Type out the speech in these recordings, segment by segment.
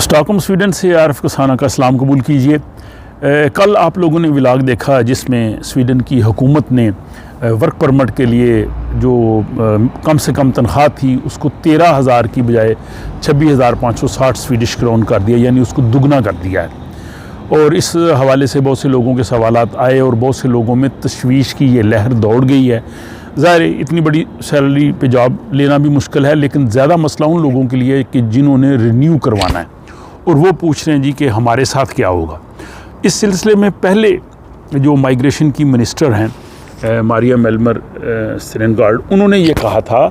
Stockholm Sweden से आरिफ कसाना का सलाम कबूल कीजिए। कल आप लोगों ने व्लॉग देखा जिसमें स्वीडन की हुकूमत ने वर्क परमिट के लिए जो कम से कम तनख्वाह थी उसको 13,000 की बजाय 26,560 स्वीडिश क्रोन कर दिया, यानी उसको दुगना कर दिया है। और इस हवाले से बहुत से लोगों के सवालात आए और बहुत से लोगों में तशवीश की ये लहर दौड़ गई है। ज़ाहिर इतनी बड़ी सैलरी पे जॉब लेना भी मुश्किल है, लेकिन ज़्यादा मसला उन लोगों के लिए कि जिन्होंने रिन्यू करवाना है और वो पूछ रहे हैं जी कि हमारे साथ क्या होगा। इस सिलसिले में पहले जो माइग्रेशन की मिनिस्टर हैं मारिया मेल्मर स्टेनगार्ड, उन्होंने ये कहा था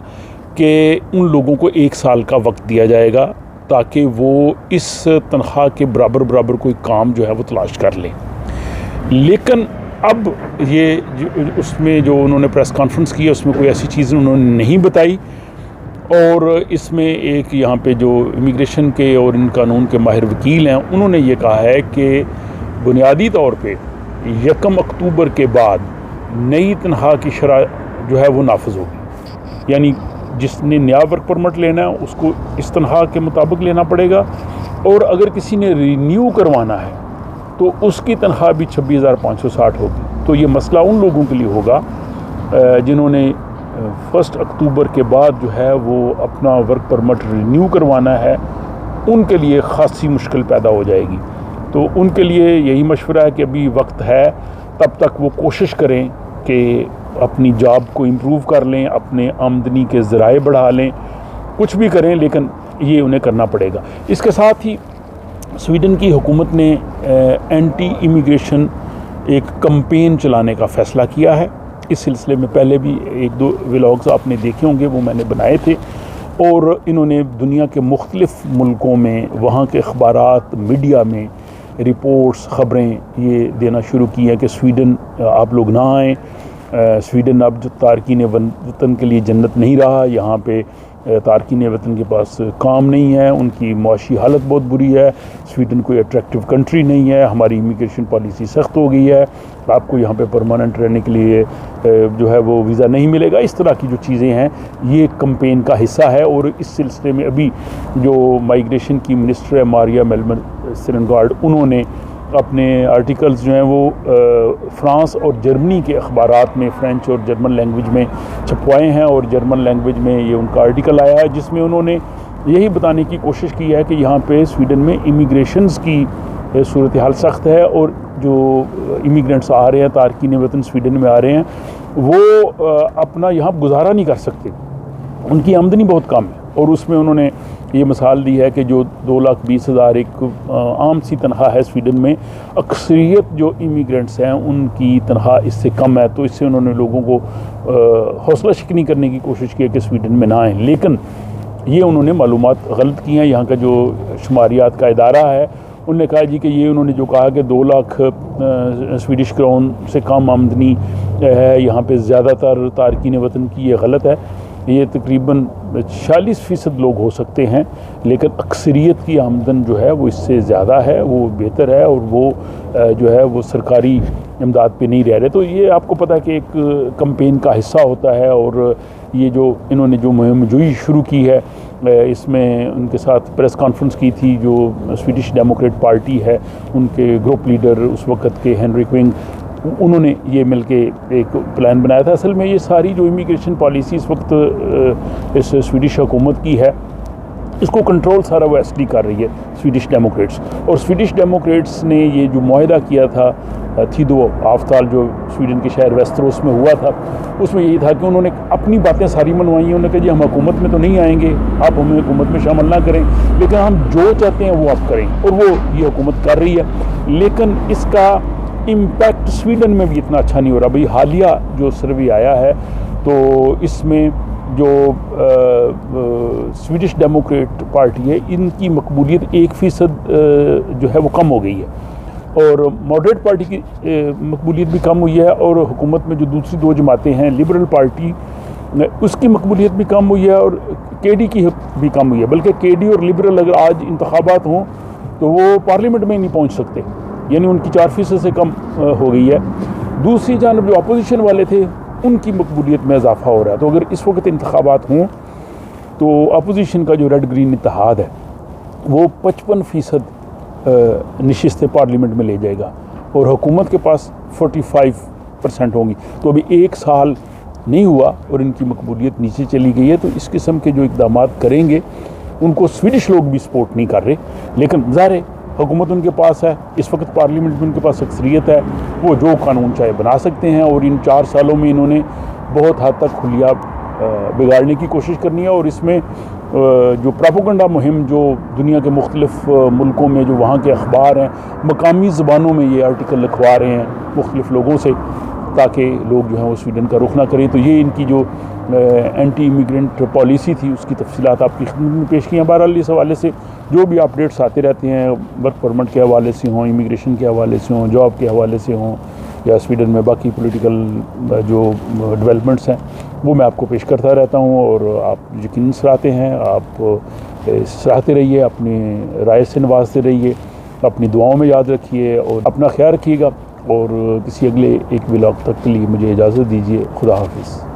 कि उन लोगों को 1 साल का वक्त दिया जाएगा ताकि वो इस तनख्वाह के बराबर कोई काम जो है वो तलाश कर लें। लेकिन अब ये उसमें जो उन्होंने प्रेस कॉन्फ्रेंस की है उसमें कोई ऐसी चीज़ उन्होंने नहीं बताई। और इसमें एक यहाँ पे जो इमिग्रेशन के और इन कानून के माहिर वकील हैं उन्होंने ये कहा है कि बुनियादी तौर पे 1 अक्टूबर के बाद नई तनख्वाह की शरह जो है वो नाफिज होगी, यानी जिसने नया वर्क परमिट लेना है उसको इस तनख्वाह के मुताबिक लेना पड़ेगा, और अगर किसी ने रिन्यू करवाना है तो उसकी तनख्वाह भी 26,560 होगी। तो ये मसला उन लोगों के लिए होगा जिन्होंने 1 अक्टूबर के बाद जो है वो अपना वर्क परमिट रिन्यू करवाना है, उनके लिए ख़ासी मुश्किल पैदा हो जाएगी। तो उनके लिए यही मशवरा है कि अभी वक्त है, तब तक वो कोशिश करें कि अपनी जॉब को इम्प्रूव कर लें, अपने आमदनी के ज़राए बढ़ा लें, कुछ भी करें, लेकिन ये उन्हें करना पड़ेगा। इसके साथ ही स्वीडन की हुकूमत ने एंटी इमिग्रेशन एक कैंपेन चलाने का फ़ैसला किया है। इस सिलसिले में पहले भी 1-2 व्लॉग्स आपने देखे होंगे, वो मैंने बनाए थे, और इन्होंने दुनिया के मुख्तलिफ़ मुल्कों में वहाँ के अखबारात मीडिया में रिपोर्ट्स ख़बरें ये देना शुरू की हैं कि स्वीडन आप लोग ना आएँ, स्वीडन अब जो तारकीन वतन के लिए जन्नत नहीं रहा, यहाँ पे तारकीन वतन के पास काम नहीं है, उनकी मुआशी हालत बहुत बुरी है, स्वीडन कोई अट्रैक्टिव कंट्री नहीं है, हमारी इमिग्रेशन पॉलिसी सख्त हो गई है, आपको यहाँ पे परमानेंट रहने के लिए जो है वो वीज़ा नहीं मिलेगा। इस तरह की जो चीज़ें हैं ये कैंपेन का हिस्सा है। और इस सिलसिले में अभी जो माइग्रेशन की मिनिस्टर है मारिया मेल्मर स्टेनगार्ड, उन्होंने अपने आर्टिकल्स जो हैं वो फ्रांस और जर्मनी के अखबारात में फ्रेंच और जर्मन लैंग्वेज में छपवाए हैं, और जर्मन लैंग्वेज में ये उनका आर्टिकल आया है जिसमें उन्होंने यही बताने की कोशिश की है कि यहाँ पे स्वीडन में इमिग्रेशंस की सूरत हाल सख्त है, और जो इमिग्रेंट्स आ रहे हैं, तारकीन वतन स्वीडन में आ रहे हैं, वो अपना यहाँ गुजारा नहीं कर सकते, उनकी आमदनी बहुत कम है। और उसमें उन्होंने ये मिसाल दी है कि जो 2,20,000 एक आम सी तनख्वाह है स्वीडन में, अक्सरियत जो इमिग्रेंट्स हैं उनकी तनख्वाह इससे कम है। तो इससे उन्होंने लोगों को हौसला शिकनी करने की कोशिश की है कि स्वीडन में ना आएँ, लेकिन ये उन्होंने मालूमात गलत की हैं। यहाँ का जो शुमारियात का इदारा है उन्होंने कहा जी कि ये उन्होंने जो कहा कि 2 लाख स्वीडिश क्रोन से कम आमदनी है यहाँ पे ज़्यादातर तारकीन वतन की, ये गलत है। ये तकरीबन 40% लोग हो सकते हैं, लेकिन अक्सरियत की आमदन जो है वो इससे ज़्यादा है, वो बेहतर है, और वो जो है वो सरकारी इमदाद पे नहीं रह रहे। तो ये आपको पता है कि एक कैंपेन का हिस्सा होता है, और ये जो इन्होंने जो मुहिम जोई शुरू की है, इसमें उनके साथ प्रेस कॉन्फ्रेंस की थी जो स्वीडिश डेमोक्रेट पार्टी है, उनके ग्रुप लीडर उस वक़्त के हेनरिक विंग, उन्होंने ये मिलके एक प्लान बनाया था। असल में ये सारी जो इमिग्रेशन पॉलिसी इस वक्त इस स्वीडिश हुकूमत की है, इसको कंट्रोल सारा वो एसडी कर रही है स्वीडिश डेमोक्रेट्स। और स्वीडिश डेमोक्रेट्स ने ये जो मुआहदा किया था थीदो आफ्ताल जो स्वीडन के शहर वेस्टरोस में हुआ था, उसमें यही था कि उन्होंने अपनी बातें सारी मनवाई। उन्होंने कहा जी हम हुकूमत में तो नहीं आएंगे, आप हमें हुकूमत में शामिल ना करें, लेकिन हम जो चाहते हैं वो आप करें, और वो ये हुकूमत कर रही है। लेकिन इसका इम्पैक्ट स्वीडन में भी इतना अच्छा नहीं हो रहा। भाई हालिया जो सर्वे आया है तो इसमें जो स्वीडिश डेमोक्रेट पार्टी है इनकी मकबूलियत 1% जो है वो कम हो गई है, और मॉडरेट पार्टी की मकबूलियत भी कम हुई है, और हुकूमत में जो दूसरी 2 जमातें हैं लिबरल पार्टी उसकी मकबूलियत भी कम हुई है, और केडी की भी कम हुई है। बल्कि केडी और लिबरल अगर आज इंतखाबात हों तो वो पार्लियामेंट में नहीं पहुँच सकते, यानी उनकी 4% से कम हो गई है। दूसरी जानब जो अपोजिशन वाले थे उनकी मकबूलियत में इजाफा हो रहा है। तो अगर इस वक्त इंतखाबात हों तो अपोजिशन का जो रेड ग्रीन इत्तेहाद है वो 55% नशिस्तें पार्लियामेंट में ले जाएगा और हुकूमत के पास 45% होंगी। तो अभी 1 साल नहीं हुआ और इनकी मकबूलियत नीचे चली गई है। तो इस किस्म के जो इक़दाम करेंगे उनको स्वीडिश लोग भी सपोर्ट नहीं कर रहे, लेकिन ज़ाहिर है हुकूमत उनके पास है, इस वक्त पार्लियामेंट में उनके पास अक्सरियत है, वो जो कानून चाहे बना सकते हैं। और इन 4 सालों में इन्होंने बहुत हद तक खुलिया बिगाड़ने की कोशिश करनी है। और इसमें जो प्रोपेगेंडा मुहिम जो दुनिया के मुख्तलिफ मुल्कों में जो वहाँ के अखबार हैं, मकामी ज़बानों में ये आर्टिकल लिखवा रहे हैं मुख्तलिफ लोगों से, ताकि लोग जो हैं वो स्वीडन का रुख ना करें। तो ये इनकी जो एंटी इमिग्रेंट पॉलिसी थी उसकी तफसीलात आपकी खिदमत में पेश की हैं। बहरहाल इस हवाले से जो भी अपडेट्स आते रहते हैं, वर्क परमिट के हवाले से हों, इमिग्रेशन के हवाले से हों, जॉब के हवाले से हों, या स्वीडन में बाकी पॉलिटिकल जो डेवलपमेंट्स हैं, वो मैं आपको पेश करता रहता हूँ। और आप यकीन सराहते हैं, आप सराहते रहिए, अपनी राय से नवाजते रहिए, अपनी दुआओं में याद रखिए और अपना ख्याल रखिएगा। और किसी अगले एक व्लॉग तक के लिए मुझे इजाज़त दीजिए। खुदा हाफिज़।